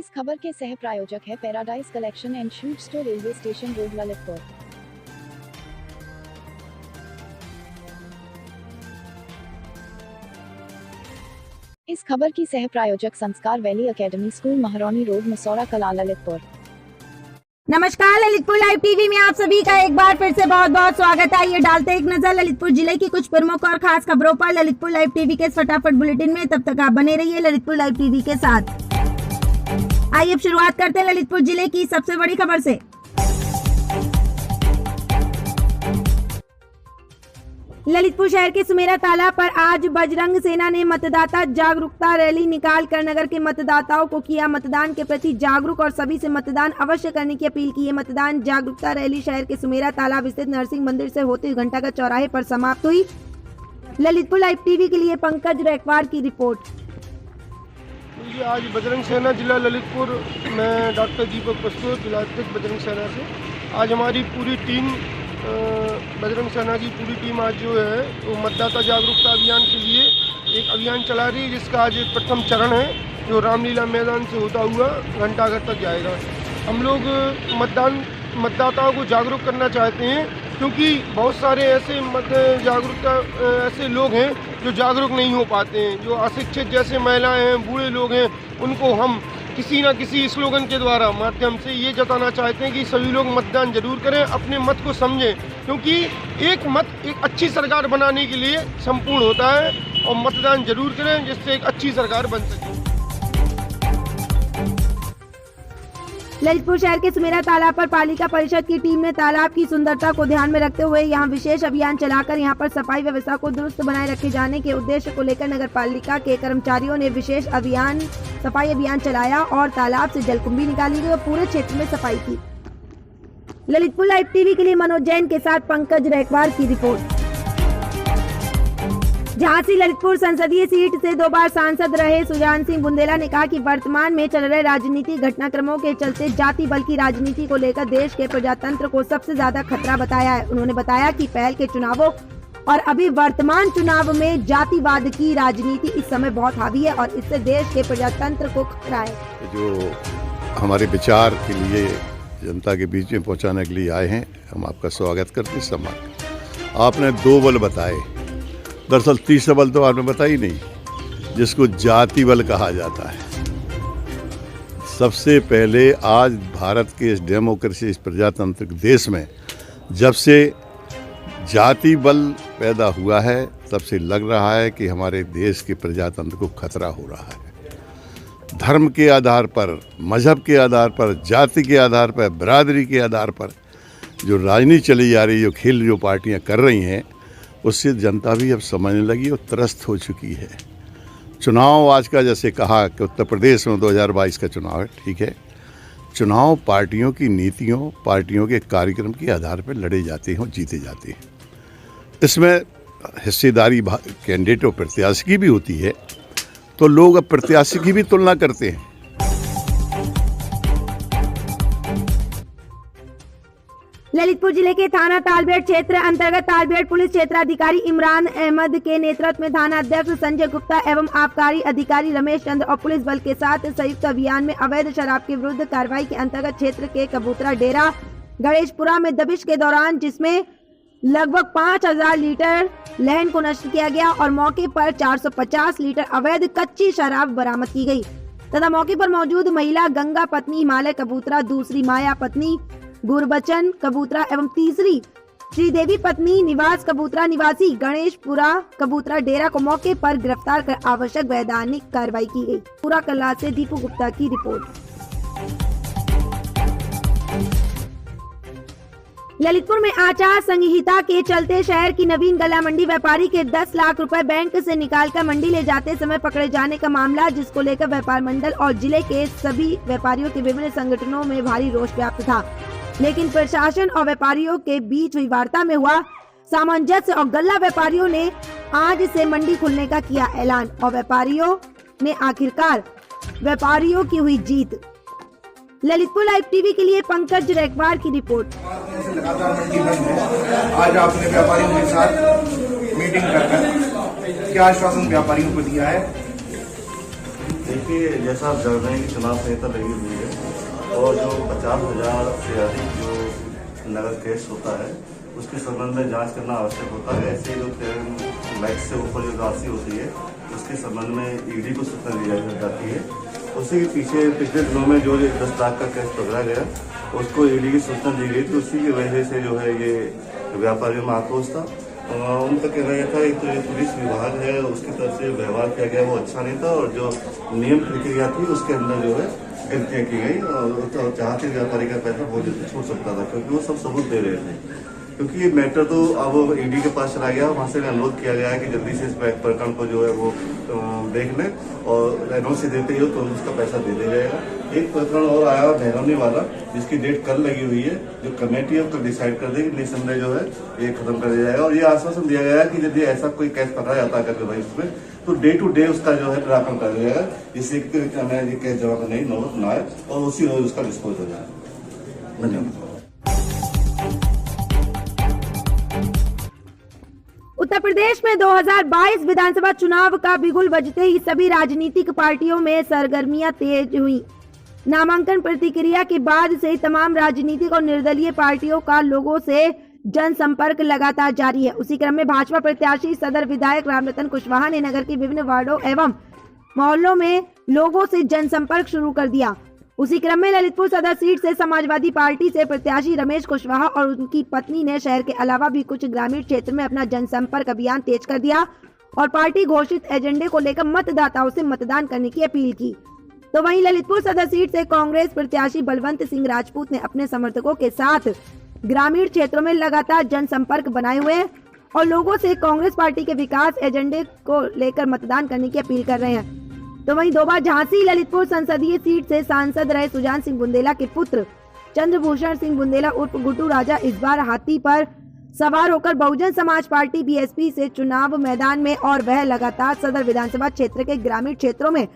इस खबर के सह प्रायोजक है paradise collection and suit store, railway station road, Lalitpur. इस खबर की सह प्रायोजक Sanskar valley academy school, Mahrauni road, Masaura Kala, Lalitpur. नमस्कार, ललितपुर लाइव टीवी में आप सभी का एक बार फिर से बहुत बहुत स्वागत है। ये डालते एक नजर ललितपुर जिले की कुछ प्रमुख और खास खबरों पर ललितपुर लाइव टीवी के फटाफट बुलेटिन में। तब तक आप बने रहिए ललितपुर लाइव टीवी के साथ। आइए अब शुरुआत करते हैं ललितपुर जिले की सबसे बड़ी खबर से। ललितपुर शहर के सुमेरा तालाब पर आज बजरंग सेना ने मतदाता जागरूकता रैली निकालकर नगर के मतदाताओं को किया मतदान के प्रति जागरूक और सभी से मतदान अवश्य करने की अपील की है। मतदान जागरूकता रैली शहर के सुमेरा तालाब स्थित नरसिंह मंदिर से होते हुए घंटाघर चौराहे पर समाप्त हुई। ललितपुर लाइव टीवी के लिए पंकज रैकवार की रिपोर्ट। आज बजरंग सेना जिला ललितपुर में डॉक्टर दीपक पस्तूर, जिला अध्यक्ष बजरंग सेना से आज हमारी पूरी टीम बजरंग सेना की पूरी टीम आज जो है वो मतदाता जागरूकता अभियान के लिए एक अभियान चला रही है, जिसका आज एक प्रथम चरण है जो रामलीला मैदान से होता हुआ घंटाघर तक जाएगा। हम लोग मतदाताओं को जागरूक करना चाहते हैं, क्योंकि बहुत सारे ऐसे ऐसे लोग हैं जो जागरूक नहीं हो पाते हैं, जो अशिक्षित जैसे महिलाएं हैं, बूढ़े लोग हैं, उनको हम किसी न किसी स्लोगन के द्वारा माध्यम से ये जताना चाहते हैं कि सभी लोग मतदान जरूर करें, अपने मत को समझें, क्योंकि एक मत एक अच्छी सरकार बनाने के लिए संपूर्ण होता है, और मतदान जरूर करें जिससे एक अच्छी सरकार बन सके। ललितपुर शहर के सुमेरा तालाब पर पालिका परिषद की टीम ने तालाब की सुंदरता को ध्यान में रखते हुए यहां विशेष अभियान चलाकर यहां पर सफाई व्यवस्था को दुरुस्त बनाए रखे जाने के उद्देश्य को लेकर नगर पालिका के कर्मचारियों ने विशेष सफाई अभियान चलाया और तालाब से जलकुंभी निकाली गई और पूरे क्षेत्र में सफाई की। ललितपुर लाइव टीवी के लिए मनोज जैन के साथ पंकज रैकवार की रिपोर्ट। झांसी ललितपुर संसदीय सीट से 2 बार सांसद रहे सुजान सिंह बुंदेला ने कहा कि वर्तमान में चल रहे राजनीतिक घटनाक्रमों के चलते जाति बल की राजनीति को लेकर देश के प्रजातंत्र को सबसे ज्यादा खतरा बताया है। उन्होंने बताया कि पहले के चुनावों और अभी वर्तमान चुनाव में जातिवाद की राजनीति इस समय बहुत हावी है और इससे देश के प्रजातंत्र को खतरा है। जो हमारे विचार के लिए जनता के बीच में पहुंचाने के लिए आए हैं, हम आपका स्वागत करते हैं। आपने 2 बल बताए, दरअसल तीसरा बल तो आपने बताई नहीं, जिसको जाति बल कहा जाता है। सबसे पहले आज भारत के इस डेमोक्रेसी, इस प्रजातांत्रिक देश में जब से जाति बल पैदा हुआ है, तब से लग रहा है कि हमारे देश के प्रजातंत्र को खतरा हो रहा है। धर्म के आधार पर, मजहब के आधार पर, जाति के आधार पर, बिरादरी के आधार पर जो राजनीति चली जा रही है, जो खेल जो पार्टियां कर रही हैं, उससे जनता भी अब समझने लगी और त्रस्त हो चुकी है। चुनाव आज का जैसे कहा कि उत्तर प्रदेश में 2022 का चुनाव है, ठीक है, चुनाव पार्टियों की नीतियों, पार्टियों के कार्यक्रम के आधार पर लड़े जाते हैं और जीते जाते हैं। इसमें हिस्सेदारी कैंडिडेट और प्रत्याशी की भी होती है, तो लोग अब प्रत्याशी की भी तुलना करते हैं। ललितपुर जिले के थाना तालबेड़ क्षेत्र अंतर्गत तालबेड़ पुलिस क्षेत्राधिकारी इमरान अहमद के नेतृत्व में थाना अध्यक्ष संजय गुप्ता एवं आबकारी अधिकारी रमेश चंद्र और पुलिस बल के साथ संयुक्त अभियान में अवैध शराब के विरुद्ध कार्रवाई के अंतर्गत क्षेत्र के कबूतरा डेरा गणेशपुरा में दबिश के दौरान जिसमें लगभग 5000 लीटर लहन को नष्ट किया गया और मौके पर 450 लीटर अवैध कच्ची शराब बरामद की गई तथा मौके पर मौजूद महिला गंगा पत्नी हिमालय कबूतरा, दूसरी माया पत्नी गुरबचन कबूतरा एवं तीसरी श्रीदेवी पत्नी निवास कबूतरा निवासी गणेशपुरा कबूतरा डेरा को मौके पर गिरफ्तार कर आवश्यक वैधानिक कार्रवाई की गई। पूरा कल्ला से दीपू गुप्ता की रिपोर्ट। ललितपुर में आचार संहिता के चलते शहर की नवीन गला मंडी व्यापारी के 10 लाख रुपए बैंक से निकालकर मंडी ले जाते समय पकड़े जाने का मामला, जिसको लेकर व्यापार मंडल और जिले के सभी व्यापारियों के विभिन्न संगठनों में भारी रोष व्याप्त था। लेकिन प्रशासन और व्यापारियों के बीच हुई वार्ता में हुआ सामंजस्य और गल्ला व्यापारियों ने आज से मंडी खुलने का किया ऐलान और व्यापारियों ने आखिरकार व्यापारियों की हुई जीत। ललितपुर लाइव टीवी के लिए पंकज रैकवार की रिपोर्ट। लगातार मंडी बंद है, आज आपने व्यापारियों के साथ मीटिंग कर क्या आश्वासन व्यापारियों को दिया है? देखिए, जैसा आप जान रहे हैं कि चुनाव संहिता लगी हुई है और जो 50,000 से अधिक जो नगद कैश होता है उसके संबंध में जांच करना आवश्यक होता है। ऐसे जो 13 लाख से ऊपर जो राशि होती है उसके संबंध में ईडी को सूचना दी जाती है। उसी के पीछे पिछले दिनों में जो 10 लाख का कैश पकड़ा गया उसको ईडी की सूचना दी गई, तो उसी की वजह से जो है ये व्यापारियों में आक्रोश था। उनका कहना यह था एक तो जो पुलिस विभाग है उसकी तरफ से व्यवहार किया गया वो अच्छा नहीं था और जो नियम प्रक्रिया थी उसके अंदर जो है गलतियाँ की गई और चाहते व्यापारी का पैसा बहुत जल्दी छूट सकता था क्योंकि वो सब सबूत दे रहे थे। क्योंकि ये मैटर तो अब ईडी के पास चला गया, वहाँ से अनुरोध किया गया है कि जल्दी से इस प्रकरण को जो है वो देख लें और एनओसी देते ही हो तो उसका पैसा दे दिया जाएगा। एक प्रकरण और आया महरौनी वाला जिसकी डेट कल लगी हुई है, जो कमेटी है उसको डिसाइड कर देगी, निसंदेह जो है ये खत्म कर दिया जाएगा। और ये आश्वासन दिया गया है कि यदि ऐसा कोई केस पकड़ा जाता है करके भाई उसमें तो डे टू डे उसका जो है निराकरण कर दिया जाएगा, जिससे कि ये केस जमा करने की नौबत न आए और उसी रोज उसका डिस्पोज हो जाए। धन्यवाद। उत्तर प्रदेश में 2022 विधानसभा चुनाव का बिगुल बजते ही सभी राजनीतिक पार्टियों में सरगर्मियां तेज हुई। नामांकन प्रक्रिया के बाद से तमाम राजनीतिक और निर्दलीय पार्टियों का लोगों से जनसंपर्क लगातार जारी है। उसी क्रम में भाजपा प्रत्याशी सदर विधायक रामरतन कुशवाहा ने नगर के विभिन्न वार्डों एवं मोहल्लों में लोगों से जनसंपर्क शुरू कर दिया। उसी क्रम में ललितपुर सदर सीट से समाजवादी पार्टी से प्रत्याशी रमेश कुशवाहा और उनकी पत्नी ने शहर के अलावा भी कुछ ग्रामीण क्षेत्र में अपना जनसंपर्क अभियान तेज कर दिया और पार्टी घोषित एजेंडे को लेकर मतदाताओं से मतदान करने की अपील की। तो वहीं ललितपुर सदर सीट से कांग्रेस प्रत्याशी बलवंत सिंह राजपूत ने अपने समर्थकों के साथ ग्रामीण क्षेत्रों में लगातार जनसंपर्क बनाए हुए हैं और लोगों से कांग्रेस पार्टी के विकास एजेंडे को लेकर मतदान करने की अपील कर रहे हैं। तो वहीं 2 बार झांसी ललितपुर संसदीय सीट से सांसद रहे सुजान सिंह बुंदेला के पुत्र चंद्रभूषण सिंह बुंदेला उर्फ गुड्डू राजा इस बार हाथी पर सवार होकर बहुजन समाज पार्टी बीएसपी से चुनाव मैदान में और वह लगातार सदर विधानसभा क्षेत्र के ग्रामीण क्षेत्रों में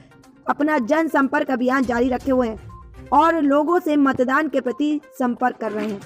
अपना जनसंपर्क अभियान जारी रखे हुए हैं और लोगों से मतदान के प्रति संपर्क कर रहे हैं।